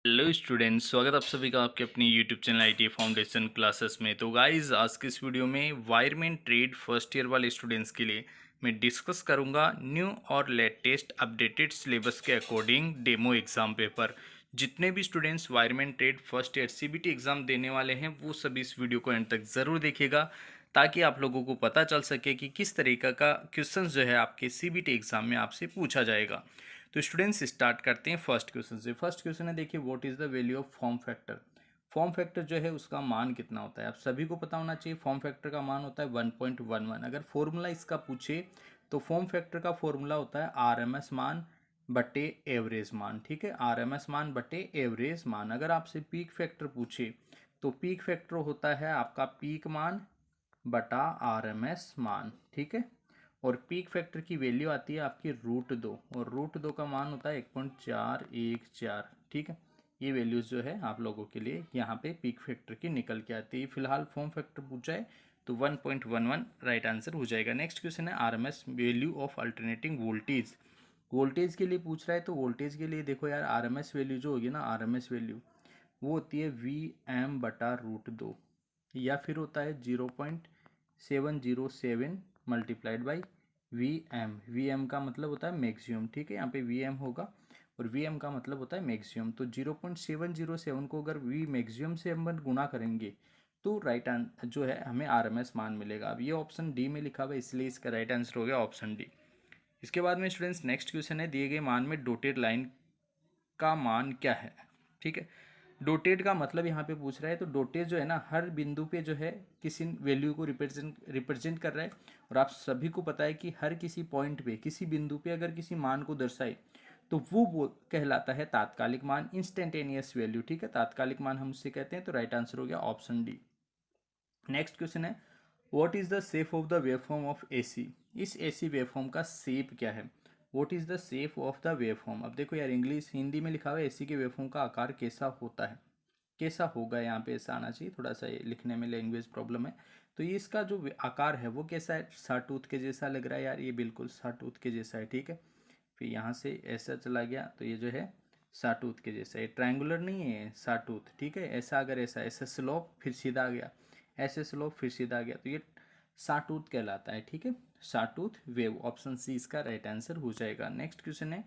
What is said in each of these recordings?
Hello students, स्वागत आप सभी का आपके अपनी YouTube channel IT foundation classes में। तो गाइस, आज के इस वीडियो में वायरमैन ट्रेड फर्स्ट ईयर वाले स्टूडेंट्स के लिए मैं डिस्कस करूंगा न्यू और लेटेस्ट अपडेटेड सिलेबस के अकॉर्डिंग डेमो एग्जाम पेपर। जितने भी students wireman trade first year CBT exam देने वाले हैं वो सभी इस वीडियो को एंड तक ज़रूर देखिएगा, ताकि आप लोगों को पता चल सके कि किस तरीका का क्वेश्चन जो है आपके सीबीटी एग्जाम में आपसे पूछा जाएगा। तो स्टूडेंट्स स्टार्ट करते हैं फर्स्ट क्वेश्चन से। फर्स्ट क्वेश्चन है, देखिए, what is the value of form factor. Form factor जो है उसका मान कितना होता है, आप सभी को पता होना चाहिए। फॉर्म फैक्टर का मान होता है 1.11। अगर फॉर्मूला इसका पूछे तो फॉर्म फैक्टर का फॉर्मूला होता है आरएमएस मान बटे एवरेज मान। ठीक है, आरएमएस मान बटे एवरेज मान। अगर आपसे पीक फैक्टर पूछे तो पीक फैक्टर होता है आपका पीक मान बटा आरएमएस मान। ठीक है, और पीक फैक्टर की वैल्यू आती है आपकी √2, और √2 का मान होता है 1.414। ठीक है, ये वैल्यूज जो है आप लोगों के लिए यहाँ पे पीक फैक्टर की निकल के आती है। फिलहाल फॉर्म फैक्टर पूछा है तो 1.11 राइट आंसर हो जाएगा। नेक्स्ट क्वेश्चन है, RMS value of alternating voltage. Voltage के लिए पूछ रहा है, तो वोल्टेज के लिए देखो यार, आरएमएस वैल्यू जो होगी ना, आरएमएस वैल्यू वो होती है Vm/√2, या फिर होता है 0.707 मल्टीप्लाइड बाई वी एम का मतलब होता है मैक्सिमम। ठीक है, यहाँ पे वी एम होगा और वी एम का मतलब होता है मैक्सिमम। तो 0.707 को अगर वी मैक्सिमम से हम गुणा करेंगे तो राइट आंसर जो है हमें आरएमएस मान मिलेगा। अब ये ऑप्शन डी में लिखा हुआ है, इसलिए इसका राइट आंसर हो गया ऑप्शन डी। इसके बाद में स्टूडेंट्स नेक्स्ट क्वेश्चन है, दिए गए मान में डोटेड लाइन का मान क्या है। ठीक है, डोटेड का मतलब यहाँ पे पूछ रहा है, तो डोटेड जो है ना, हर बिंदु पे जो है किसी वैल्यू को रिप्रेजेंट कर रहा है। और आप सभी को पता है कि हर किसी पॉइंट पे, किसी बिंदु पे अगर किसी मान को दर्शाए तो वो कहलाता है तात्कालिक मान, इंस्टेंटेनियस वैल्यू। ठीक है, तात्कालिक मान हम उससे कहते हैं। तो राइट आंसर हो गया ऑप्शन डी। नेक्स्ट क्वेश्चन है, what is the shape of the waveform of AC. इस एसी वेवफॉर्म का शेप क्या है। What is the shape of the waveform. अब देखो यार, इंग्लिश हिंदी में लिखा हुआ है एसी के वेवफॉर्म का आकार कैसा होता है, कैसा होगा, यहाँ पे ऐसा आना चाहिए। थोड़ा सा ये लिखने में लैंग्वेज प्रॉब्लम है। तो ये इसका जो आकार है वो कैसा है, साटूथ के जैसा लग रहा है यार, ये बिल्कुल साटूथ के जैसा है। ठीक है, फिर यहाँ से ऐसा चला गया तो ये जो है साटूथ के जैसा है, ट्रायंगुलर नहीं है साटूथ। ठीक है, ऐसा अगर ऐसा ऐसा स्लोप फिर सीधा आ गया, ऐसे स्लोप फिर सीधा आ गया, तो ये साटूथ कहलाता है। ठीक है, साटूथ वेव। ऑप्शन सी इसका राइट आंसर हो जाएगा। नेक्स्ट क्वेश्चन है,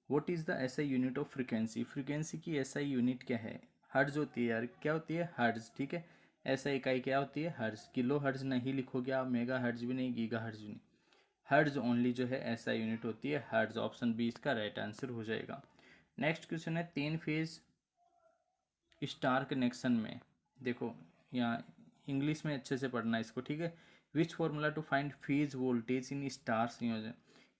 what is the SI unit of frequency. Frequency की एसआई यूनिट क्या है। हर्ज होती है यार, क्या होती है, हर्ज। ठीक है, एसआई इकाई क्या होती है, हर्ज। किलो हर्ज नहीं लिखोगे आप, मेगा हर्ज भी नहीं, गीगा हर्ज भी नहीं, हर्ज ओनली जो है एसआई यूनिट होती है, हर्ज। ऑप्शन बी इसका राइट आंसर हो जाएगा। नेक्स्ट क्वेश्चन है, 3 फेज स्टार कनेक्शन में, देखो यहाँ इंग्लिश में अच्छे से पढ़ना है इसको। ठीक है, which formula to find phase voltage in star संयोजन।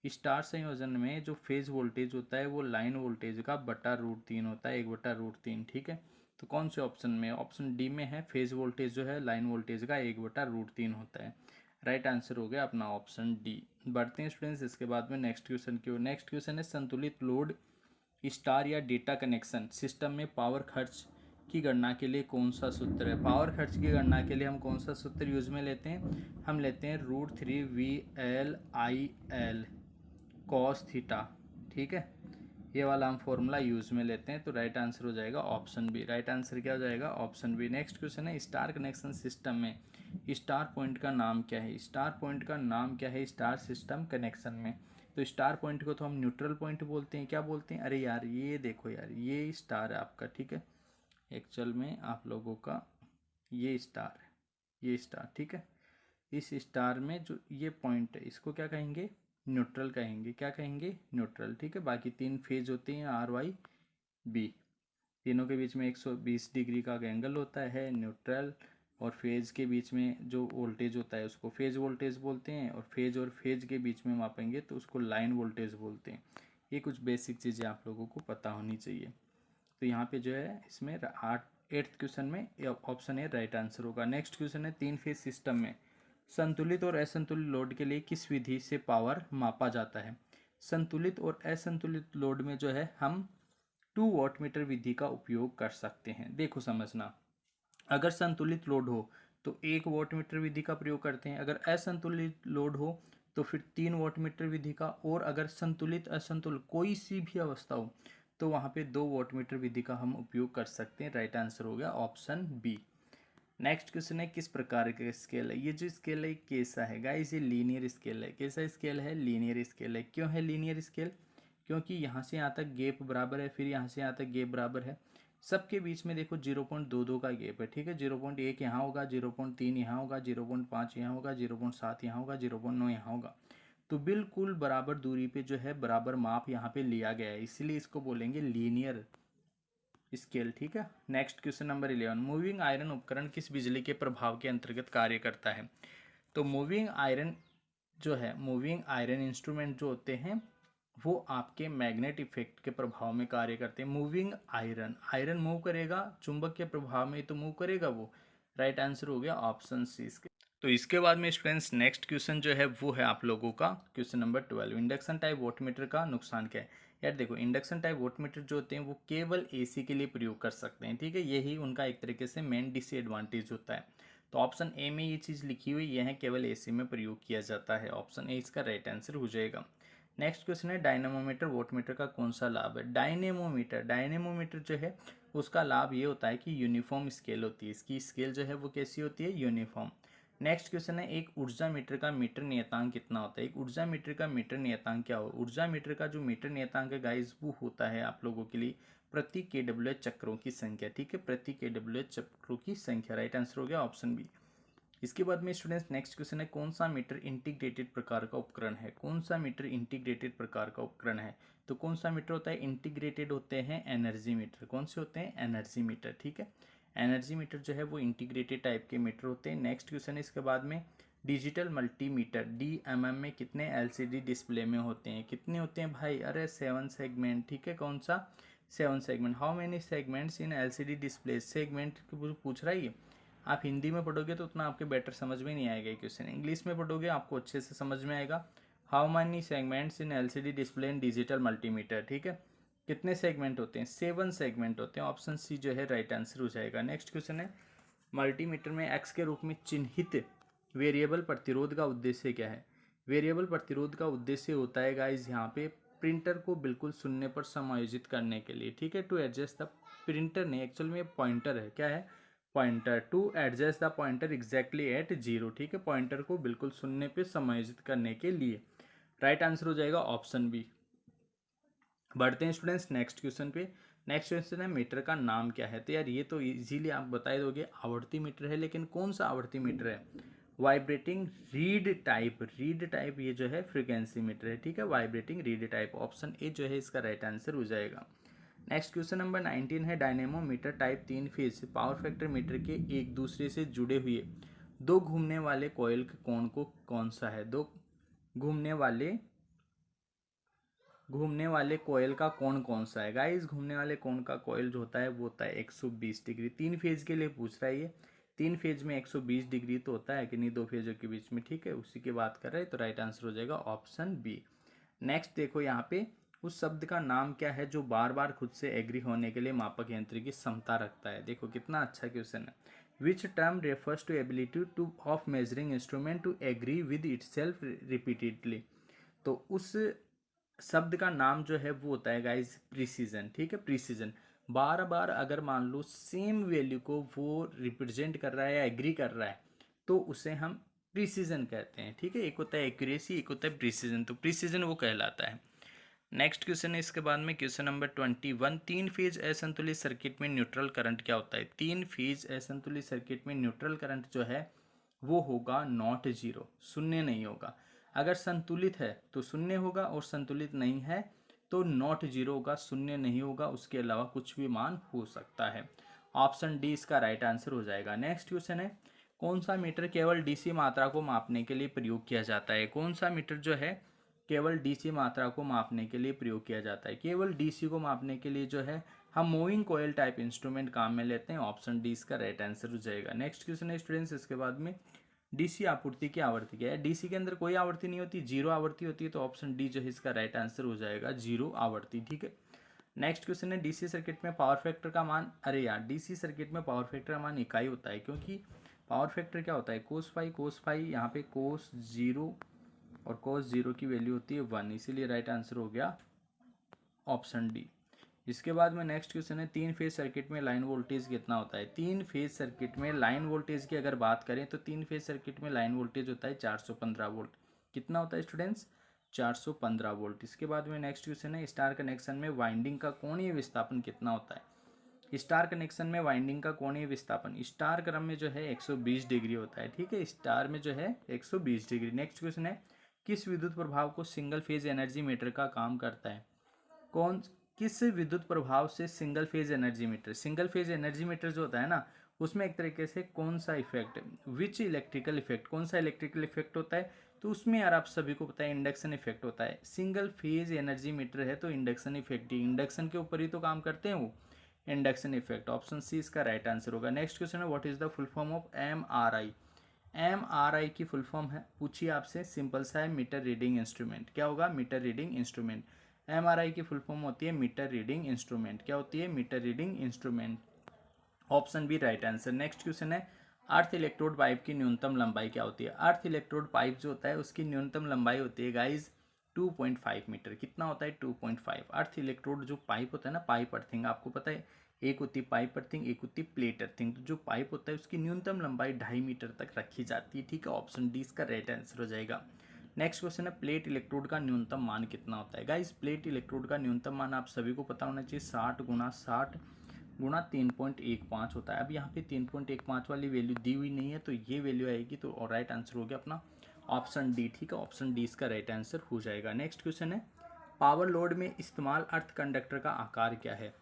स्टार संयोजन में जो फेज वोल्टेज होता है वो लाइन वोल्टेज का बटा √3 होता है, 1/√3। ठीक है, तो कौन से ऑप्शन में, ऑप्शन डी में है, फेज वोल्टेज जो है लाइन वोल्टेज का 1/√3 होता है। राइट आंसर हो गया अपना ऑप्शन डी। बढ़ते हैं स्टूडेंट्स इसके बाद में नेक्स्ट क्वेश्चन की ओर। नेक्स्ट क्वेश्चन है, संतुलित लोड स्टार या डेटा कनेक्शन सिस्टम में पावर खर्च की गणना के लिए कौन सा सूत्र है। पावर खर्च की गणना के लिए हम कौन सा सूत्र यूज में लेते हैं, हम लेते हैं √3VLIL cos थीटा। ठीक है, ये वाला हम फॉर्मूला यूज में लेते हैं। तो राइट आंसर हो जाएगा ऑप्शन बी। राइट आंसर क्या हो जाएगा, ऑप्शन बी। नेक्स्ट क्वेश्चन है, स्टार कनेक्शन सिस्टम में स्टार पॉइंट का नाम क्या है। स्टार पॉइंट का नाम क्या है स्टार सिस्टम कनेक्शन में। तो स्टार पॉइंट को तो हम न्यूट्रल पॉइंट बोलते हैं। क्या बोलते हैं, अरे यार ये देखो यार, ये स्टार है आपका। ठीक है, एक्चुअल में आप लोगों का ये स्टार है, ये स्टार। ठीक है, इस स्टार में जो ये पॉइंट है इसको क्या कहेंगे, न्यूट्रल कहेंगे। क्या कहेंगे, न्यूट्रल। ठीक है, बाकी 3 फेज होते हैं RYB, तीनों के बीच में 120 डिग्री का एंगल होता है, न्यूट्रल। और फेज के बीच में जो वोल्टेज होता है उसको फेज वोल्टेज बोलते हैं, और फेज के बीच में मापेंगे तो उसको लाइन वोल्टेज बोलते हैं। ये कुछ बेसिक चीज़ें आप लोगों को पता होनी चाहिए। तो यहाँ पे जो है इसमें 8th क्वेश्चन में ऑप्शन ए राइट आंसर होगा। नेक्स्ट क्वेश्चन है, 3 फेज सिस्टम में संतुलित और असंतुलित लोड के लिए किस विधि से पावर मापा जाता है। संतुलित और असंतुलित लोड में जो है हम 2 वॉटमीटर विधि का उपयोग कर सकते हैं। देखो समझना, अगर संतुलित लोड हो तो 1 वॉटमीटर विधि का प्रयोग करते हैं, अगर असंतुलित लोड हो तो फिर 3 वॉटमीटर विधि का, और अगर संतुलित असंतुलित कोई सी भी अवस्था हो तो वहाँ पे 2 वोटमीटर विधि का हम उपयोग कर सकते हैं। राइट आंसर हो गया ऑप्शन बी। नेक्स्ट क्वेश्चन है किस प्रकार का स्केल है। ये जो स्केल है कैसा है गाइस, ये लीनियर स्केल है। कैसा स्केल है, लीनियर स्केल है। क्यों है लीनियर स्केल, क्योंकि यहाँ से यहाँ तक गैप बराबर है, फिर यहाँ से यहाँ तक गैप बराबर है, सबके बीच में देखो 0.22 का गैप है, ठीक है। 0.1 यहाँ होगा, 0.3 यहाँ होगा, 0.5 यहाँ होगा, 0.7 यहाँ होगा, 0.9 यहाँ होगा। तो बिल्कुल बराबर दूरी पे जो है बराबर माप यहाँ पे लिया गया है, इसीलिए इसको बोलेंगे लीनियर स्केल, ठीक है। Next question number 11, moving iron उपकरण किस बिजली के प्रभाव के अंतर्गत कार्य करता है। तो मूविंग आयरन जो है, मूविंग आयरन इंस्ट्रूमेंट जो होते हैं वो आपके मैग्नेट इफेक्ट के प्रभाव में कार्य करते हैं। मूविंग आयरन, आयरन मूव करेगा, चुंबक के प्रभाव में तो मूव करेगा वो। राइट आंसर हो गया ऑप्शन सी इसके। तो इसके बाद में स्टूडेंट्स नेक्स्ट क्वेश्चन जो है वो है आप लोगों का question number 12, induction type voltmeter का नुकसान क्या है। यार देखो, इंडक्शन टाइप वोल्टमीटर जो होते हैं वो केवल एसी के लिए प्रयोग कर सकते हैं, ठीक है। यही उनका एक तरीके से मेन डिसएडवांटेज होता है। तो ऑप्शन ए में ये चीज़ लिखी हुई है, केवल एसी में प्रयोग किया जाता है। ऑप्शन ए इसका राइट आंसर हो जाएगा। नेक्स्ट क्वेश्चन है डायनेमोमीटर वोल्टमीटर का कौन सा लाभ है। डायनेमोमीटर, डायनेमोमीटर जो है उसका लाभ ये होता है कि यूनिफॉर्म स्केल होती है, इसकी स्केल जो है वो कैसी होती है, यूनिफॉर्म। नेक्स्ट क्वेश्चन है एक ऊर्जा मीटर का मीटर नियतांक कितना होता है। एक ऊर्जा मीटर का मीटर नियतांक क्या हो। ऊर्जा मीटर का जो मीटर नियतांक है गाइस वो होता है आप लोगों के लिए प्रति केडब्ल्यूएच चक्रों की संख्या, ठीक है, प्रति केडब्ल्यूएच चक्रों की संख्या। राइट आंसर हो गया ऑप्शन बी। इसके बाद में स्टूडेंट्स नेक्स्ट क्वेश्चन है कौन सा मीटर इंटीग्रेटेड प्रकार का उपकरण है। कौन सा मीटर इंटीग्रेटेड प्रकार का उपकरण है। तो कौन सा मीटर होता है, इंटीग्रेटेड होते हैं एनर्जी मीटर। कौन से होते हैं, एनर्जी मीटर, ठीक है। एनर्जी मीटर जो है वो इंटीग्रेटेड टाइप के मीटर होते हैं। नेक्स्ट क्वेश्चन है इसके बाद में डिजिटल मल्टीमीटर डीएमएम में कितने एलसीडी डिस्प्ले में होते हैं। कितने होते हैं भाई, अरे 7 सेगमेंट, ठीक है। कौन सा, 7 segment. How many segments in LCD display, segment पूछ रहा है। आप हिंदी में पढ़ोगे तो उतना आपके बेटर समझ में नहीं आएगा क्वेश्चन, इंग्लिश में पढ़ोगे आपको अच्छे से समझ में आएगा। How many segments in LCD display in digital multimeter, ठीक है। कितने सेगमेंट होते हैं, 7 सेगमेंट होते हैं। ऑप्शन सी जो है राइट आंसर हो जाएगा। नेक्स्ट क्वेश्चन है मल्टीमीटर में एक्स के रूप में चिन्हित वेरिएबल प्रतिरोध का उद्देश्य क्या है। वेरिएबल प्रतिरोध का उद्देश्य होता है गाइज यहाँ पे प्रिंटर को बिल्कुल शून्य पर समायोजित करने के लिए, ठीक है। टू एडजस्ट द प्रिंटर नहीं, एक्चुअल में पॉइंटर है, क्या है, pointer. To adjust the pointer exactly at 0, ठीक है। पॉइंटर को बिल्कुल शून्य पे समायोजित करने के लिए। राइट आंसर हो जाएगा ऑप्शन बी। बढ़ते हैं स्टूडेंट्स नेक्स्ट क्वेश्चन पे। नेक्स्ट क्वेश्चन है मीटर का नाम क्या है। तो यार ये तो इजीली आप बता दोगे, आवर्ती मीटर है, लेकिन कौन सा आवर्ती मीटर है, vibrating read type. Read type ये जो है फ्रीक्वेंसी मीटर है, ठीक है, vibrating read type. Option A जो है इसका राइट आंसर हो जाएगा। नेक्स्ट क्वेश्चन नंबर 19 है dynamometer type 3 phase power factor metre के एक दूसरे से जुड़े हुए दो घूमने वाले कॉइल का कोण को कौन सा है। दो घूमने वाले कॉइल का कोण कौन सा है गाइस। घूमने वाले कोण का कॉइल जो होता है वो होता है 120 डिग्री। 3 फेज के लिए पूछ रहा है ये, 3 फेज में 120 डिग्री तो होता है कि नहीं, 2 फेजों के बीच में, ठीक है, उसी की बात कर रहे हैं। तो राइट आंसर हो जाएगा ऑप्शन बी। नेक्स्ट देखो यहाँ पे उस शब्द का नाम क्या है जो बार बार खुद से एग्री होने के लिए मापक यंत्र की क्षमता रखता है। देखो कितना अच्छा क्वेश्चन है। Which term refers to ability to of measuring instrument to agree with itself repeatedly. तो उस शब्द का नाम जो है वो होता है गाइज प्रिसीजन, ठीक है। प्रिसीजन, बार बार अगर मान लो सेम वैल्यू को वो रिप्रेजेंट कर रहा है या एग्री कर रहा है तो उसे हम प्रिसीजन कहते हैं, ठीक है। एक होता है एक्यूरेसी, एक होता है प्रिसीजन, तो प्रिसीजन वो कहलाता है। नेक्स्ट क्वेश्चन है इसके बाद में क्वेश्चन नंबर 21, 3 फेज असंतुलित सर्किट में न्यूट्रल करंट क्या होता है। 3 फेज असंतुलित सर्किट में न्यूट्रल करंट जो है वो होगा नॉट जीरो, शून्य नहीं होगा। अगर संतुलित है तो शून्य होगा और संतुलित नहीं है तो नॉट जीरो होगा, शून्य नहीं होगा, उसके अलावा कुछ भी मान हो सकता है। ऑप्शन डी इसका राइट आंसर हो जाएगा। नेक्स्ट क्वेश्चन है कौन सा मीटर केवल डीसी मात्रा को मापने के लिए प्रयोग किया जाता है। कौन सा मीटर जो है केवल डीसी मात्रा को मापने के लिए प्रयोग किया जाता है। केवल डीसी को मापने के लिए जो है हम मूविंग कॉइल टाइप इंस्ट्रूमेंट काम में लेते हैं। ऑप्शन डी इसका राइट आंसर हो जाएगा। नेक्स्ट क्वेश्चन है स्टूडेंट्स इसके बाद में डीसी आपूर्ति की आवृत्ति क्या है। डीसी के अंदर कोई आवृत्ति नहीं होती, जीरो आवृत्ति होती है, तो ऑप्शन डी जो है इसका राइट आंसर हो जाएगा, जीरो आवृत्ति, ठीक है। नेक्स्ट क्वेश्चन है डीसी सर्किट में पावर फैक्टर का मान, अरे यार डीसी सर्किट में पावर फैक्टर का मान इकाई होता है, क्योंकि पावर फैक्टर क्या होता है, कोस फाई, यहाँ पे कोस जीरो और कोस जीरो की वैल्यू होती है 1, इसीलिए राइट आंसर हो गया ऑप्शन डी। इसके बाद में नेक्स्ट क्वेश्चन है, 3 फेज सर्किट में लाइन वोल्टेज कितना होता है। 3 फेज सर्किट में लाइन वोल्टेज की अगर बात करें तो 3 फेज सर्किट में लाइन वोल्टेज होता है 415 वोल्ट। कितना होता है स्टूडेंट्स? 415 वोल्ट। इसके बाद में नेक्स्ट क्वेश्चन है, स्टार कनेक्शन में वाइंडिंग का कोणीय विस्थापन कितना होता है। स्टार कनेक्शन में वाइंडिंग का कोणीय विस्थापन स्टार क्रम में जो है 120 डिग्री होता है, ठीक है, स्टार में जो है 120 डिग्री। नेक्स्ट क्वेश्चन है, किस विद्युत प्रभाव को सिंगल फेज एनर्जी मीटर का काम करता है। किस विद्युत प्रभाव से सिंगल फेज एनर्जी मीटर जो होता है ना, उसमें एक तरीके से कौन सा इफेक्ट, विच इलेक्ट्रिकल इफेक्ट, कौन सा इलेक्ट्रिकल इफेक्ट होता है, तो उसमें यार आप सभी को पता है इंडक्शन इफेक्ट होता है। सिंगल फेज एनर्जी मीटर है तो इंडक्शन इफेक्ट ही, इंडक्शन के ऊपर ही तो काम करते हैं वो, इंडक्शन इफेक्ट। ऑप्शन सी इसका राइट आंसर होगा। नेक्स्ट क्वेश्चन है, what is the full form of MRI। MRI की फुल फॉर्म है, पूछिए आपसे, सिंपल सा है, मीटर रीडिंग इंस्ट्रूमेंट। क्या होगा? Meter reading instrument. MRI की फुल फॉर्म होती है मीटर रीडिंग इंस्ट्रूमेंट। क्या होती है? Meter reading instrument. Option B right answer. Next question है, अर्थ इलेक्ट्रोड पाइप की न्यूनतम लंबाई क्या होती है। अर्थ इलेक्ट्रोड पाइप जो होता है उसकी न्यूनतम लंबाई होती है गाइज 2.5 मीटर। कितना होता है? 2.5। अर्थ इलेक्ट्रोड जो पाइप होता है ना, पाइप अर्थिंग, आपको पता है एक होती है पाइप अर्थिंग, एक होती है प्लेट अर्थिंग। तो जो पाइप होता है उसकी न्यूनतम लंबाई 2.5 मीटर तक रखी जाती है, ठीक है। ऑप्शन डी इसका राइट आंसर हो जाएगा। नेक्स्ट क्वेश्चन है, प्लेट इलेक्ट्रोड का न्यूनतम मान कितना होता है। गाइस प्लेट इलेक्ट्रोड का न्यूनतम मान आप सभी को पता होना चाहिए, 60 गुणा 60 गुणा 3.15 होता है। अब यहाँ पे 3.15 वाली वैल्यू दी हुई नहीं है, तो ये वैल्यू आएगी, तो राइट आंसर हो गया अपना ऑप्शन डी, ठीक है। ऑप्शन डी इसका राइट आंसर हो जाएगा। नेक्स्ट क्वेश्चन है, पावर लोड में इस्तेमाल अर्थ कंडक्टर का आकार क्या है।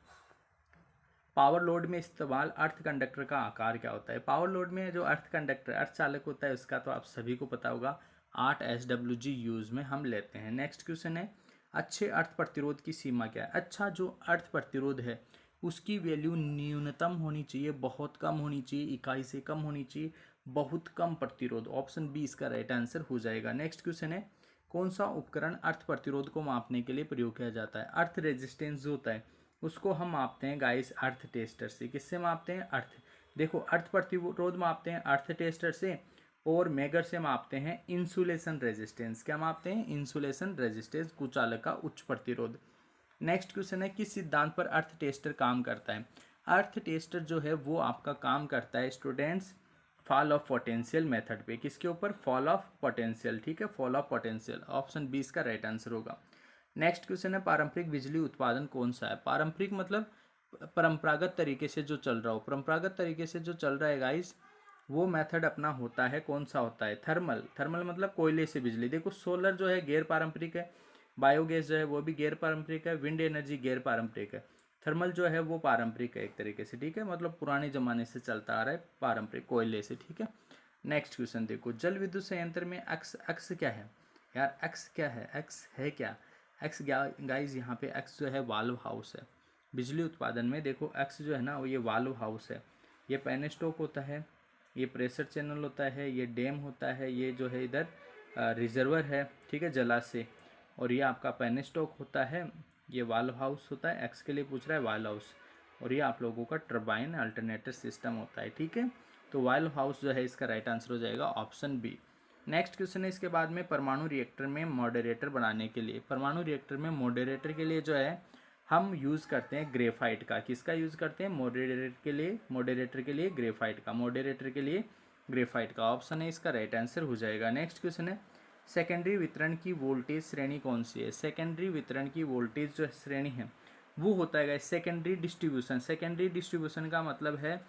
पावर लोड में इस्तेमाल अर्थ कंडक्टर का आकार क्या होता है। पावर लोड में जो अर्थ कंडक्टर, अर्थ चालक होता है, उसका तो आप सभी को पता होगा, 8 SWG यूज में हम लेते हैं। नेक्स्ट क्वेश्चन है, अच्छे अर्थ प्रतिरोध की सीमा क्या है। अच्छा जो अर्थ प्रतिरोध है उसकी वैल्यू न्यूनतम होनी चाहिए, बहुत कम होनी चाहिए, इकाई से कम होनी चाहिए, बहुत कम प्रतिरोध। ऑप्शन बी इसका राइट आंसर हो जाएगा। नेक्स्ट क्वेश्चन है, कौन सा उपकरण अर्थ प्रतिरोध को मापने के लिए प्रयोग किया जाता है। अर्थ रेजिस्टेंस जो होता है उसको हम मापते हैं गाइस अर्थ टेस्टर से। किससे मापते हैं? अर्थ, देखो अर्थ प्रतिरोध मापते हैं अर्थ टेस्टर से, और मेगर से मापते हैं इंसुलेशन रेजिस्टेंस। क्या मापते हैं? इंसुलेशन रेजिस्टेंस, कुचालक का उच्च प्रतिरोध। नेक्स्ट क्वेश्चन है, किस सिद्धांत पर अर्थ टेस्टर काम करता है। अर्थ टेस्टर जो है वो आपका काम करता है students fall of potential method पे। किसके ऊपर? फॉल ऑफ पोटेंशियल, ठीक है, fall of potential. Option B इसका राइट आंसर होगा। नेक्स्ट क्वेश्चन है, पारंपरिक बिजली उत्पादन कौन सा है। पारंपरिक मतलब परंपरागत तरीके से जो चल रहा हो, परंपरागत तरीके से जो चल रहा है गाइस, वो मेथड अपना होता है, कौन सा होता है? थर्मल। थर्मल मतलब कोयले से बिजली। देखो सोलर जो है गैर पारंपरिक है, बायोगैस जो है वो भी गैर पारंपरिक है, विंड एनर्जी गैर पारंपरिक है, थर्मल जो है वो पारंपरिक है एक तरीके से, ठीक है, मतलब पुराने जमाने से चलता आ रहा है पारंपरिक कोयले से, ठीक है। नेक्स्ट क्वेश्चन देखो, जल विद्युत संयंत्र में एक्स, एक्स क्या है यार, एक्स क्या है, एक्स है क्या? एक्स गाइज यहाँ पे एक्स जो है वाल्व हाउस है। बिजली उत्पादन में देखो एक्स जो है ना वो ये वाल्व हाउस है, ये पेनस्टॉक होता है, ये प्रेशर चैनल होता है, ये डैम होता है, ये जो है इधर रिजर्वर है, ठीक है, जलाशय, और ये आपका पेनस्टॉक होता है, ये वाल्व हाउस होता है। एक्स के लिए पूछ रहा है वाल्व हाउस, और ये आप लोगों का टर्बाइन अल्टरनेटर सिस्टम होता है, ठीक है। तो वाल्व हाउस जो है इसका राइट आंसर हो जाएगा ऑप्शन बी। नेक्स्ट क्वेश्चन है, इसके बाद में परमाणु रिएक्टर में मॉडरेटर बनाने के लिए, परमाणु रिएक्टर में मॉडरेटर के लिए जो है हम यूज़ करते हैं ग्रेफाइट का। किसका यूज़ करते हैं? मॉडरेटर के लिए, मॉडरेटर के लिए ग्रेफाइट का, मॉडरेटर के लिए ग्रेफाइट का। ऑप्शन है इसका राइट आंसर हो जाएगा। नेक्स्ट क्वेश्चन है, सेकेंडरी वितरण की वोल्टेज श्रेणी कौन सी है। सेकेंडरी वितरण की वोल्टेज जो श्रेणी है वो होता है सेकेंडरी डिस्ट्रीब्यूशन। सेकेंडरी डिस्ट्रीब्यूशन का मतलब है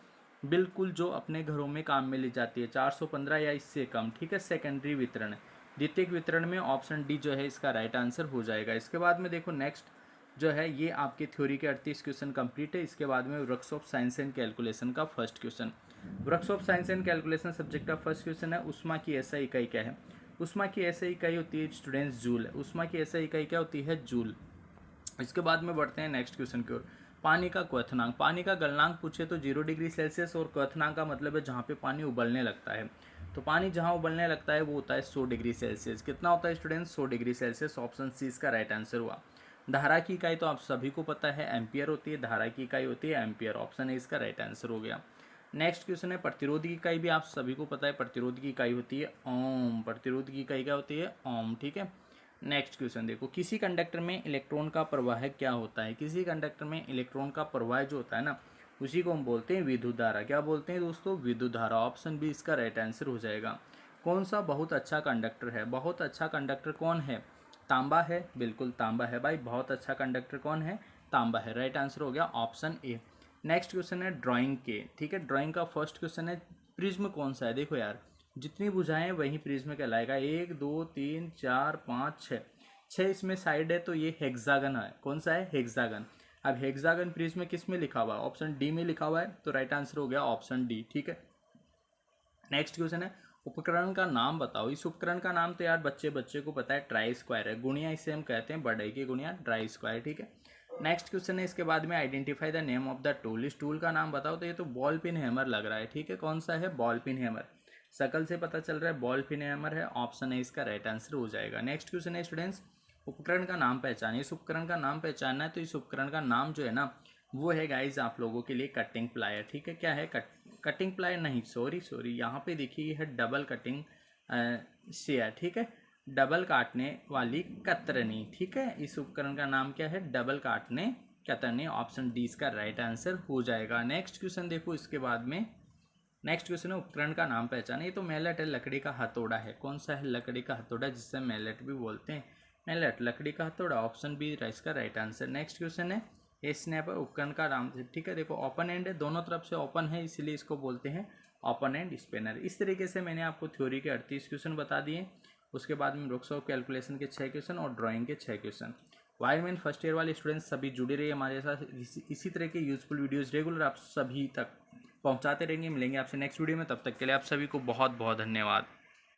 बिल्कुल जो अपने घरों में काम में ली जाती है, 415 या इससे कम, ठीक है, सेकेंडरी वितरण। द्वितीयक वितरण में ऑप्शन डी जो है इसका राइट आंसर हो जाएगा। इसके बाद में देखो नेक्स्ट जो है ये आपके थ्योरी के 38 क्वेश्चन कंप्लीट है। इसके बाद में वर्कशॉप साइंस एंड कैलकुलेशन का first question, workshop science and calculation subject का फर्स्ट क्वेश्चन है, उष्मा की ऐसा इकाई क्या है। उष्मा की ऐसा इकाई होती है स्टूडेंट्स जूल है। उष्मा की ऐसा इकाई क्या होती है? जूल। इसके बाद में बढ़ते हैं नेक्स्ट क्वेश्चन की ओर। पानी का क्वथनांक, पानी का गलनांक पूछे तो 0 डिग्री सेल्सियस, और क्वथनांक का मतलब है जहाँ पे पानी उबलने लगता है। तो पानी जहाँ उबलने लगता है वो होता है 100 डिग्री सेल्सियस। कितना होता है students? 100 degree Celsius. Option C इसका राइट आंसर हुआ। धारा की इकाई तो आप सभी को पता है एम्पियर होती है, धारा की इकाई होती है एम्पियर। ऑप्शन ए इसका राइट आंसर हो गया। नेक्स्ट क्वेश्चन है, प्रतिरोध की इकाई भी आप सभी को पता है, प्रतिरोध की इकाई होती है ओम। प्रतिरोध की इकाई क्या होती है? ओम, ठीक है। नेक्स्ट क्वेश्चन देखो, किसी कंडक्टर में इलेक्ट्रॉन का प्रवाह क्या होता है? किसी कंडक्टर में इलेक्ट्रॉन का प्रवाह जो होता है ना, उसी को हम बोलते हैं विद्युत धारा। क्या बोलते हैं दोस्तों? विद्युत धारा। ऑप्शन बी इसका राइट आंसर हो जाएगा। कौन सा बहुत अच्छा कंडक्टर है? बहुत अच्छा कंडक्टर कौन है? तांबा है, बिल्कुल तांबा है भाई। बहुत अच्छा कंडक्टर कौन है? तांबा है। राइट आंसर हो गया ऑप्शन ए। नेक्स्ट क्वेश्चन है ड्राइंग के, ठीक है। ड्राइंग का फर्स्ट क्वेश्चन है प्रिज्म कौन सा है? देखो यार, जितनी भुजाएं वही प्रिज्म कहलाएगा। 1 2 3 4 5 6, 6 इसमें साइड है तो ये हेक्सागन है। कौन सा है? हेक्सागन। अब हेक्सागन प्रिज्म किस में लिखा हुआ है? ऑप्शन डी में लिखा हुआ है, तो राइट आंसर हो गया ऑप्शन डी, ठीक है। नेक्स्ट क्वेश्चन है उपकरण का नाम बताओ। इस उपकरण का नाम तो यार बच्चे बच्चे को पता है, ट्राई स्क्वायर है। गुणिया इसे हम कहते हैं बढ़ई की गुणिया ट्राई स्क्वायर, ठीक है। नेक्स्ट क्वेश्चन है इसके बाद में identify the name of the tool. इस टूल का नाम बताओ। तो ये तो बॉल पिन हैमर लग रहा है, ठीक है। कौन सा है? Ball pin hammer. शकल से पता चल रहा है बॉल पिन हैमर है। ऑप्शन है इसका राइट आंसर हो जाएगा। नेक्स्ट क्वेश्चन है स्टूडेंट्स, उपकरण का नाम पहचानिए। इस उपकरण का नाम पहचानना है तो इस उपकरण का नाम जो है ना, वो है गाइज आप लोगों के लिए कटिंग प्लायर, ठीक है। क्या है? कटिंग प्लायर नहीं, सॉरी यहाँ पे देखिए है डबल कटिंग शेयर, ठीक है। डबल काटने वाली कतरनी, ठीक है। इस उपकरण का नाम क्या है? डबल काटने कतरनी। ऑप्शन डी इसका राइट आंसर हो जाएगा। नेक्स्ट क्वेश्चन देखो इसके बाद में, नेक्स्ट क्वेश्चन है उपकरण का नाम पहचाने। ये तो मैलेट है, लकड़ी का हथौड़ा है। कौन सा है? लकड़ी का हथौड़ा, जिससे मैलेट भी बोलते हैं। मैलेट लकड़ी का हथौड़ा। ऑप्शन बी इसका राइट आंसर। नेक्स्ट क्वेश्चन है ए स्नैपर उपकरण का नाम, ठीक है। देखो ओपन एंड है, दोनों तरफ से ओपन है, इसलिए इसको बोलते हैं ओपन एंड स्पिनर। इस तरीके से मैंने आपको थ्योरी के 38 क्वेश्चन बता दिए। उसके बाद में रोक्स ऑफ कैलकुलेशन के 6 क्वेश्चन और ड्राइंग के 6 क्वेश्चन। वायरमैन फर्स्ट ईयर वाले स्टूडेंट्स सभी जुड़े रहिए हमारे साथ। इसी तरह के यूजफुल वीडियोज़ रेगुलर आप सभी तक पहुंचाते रहेंगे। मिलेंगे आपसे नेक्स्ट वीडियो में, तब तक के लिए आप सभी को बहुत बहुत धन्यवाद।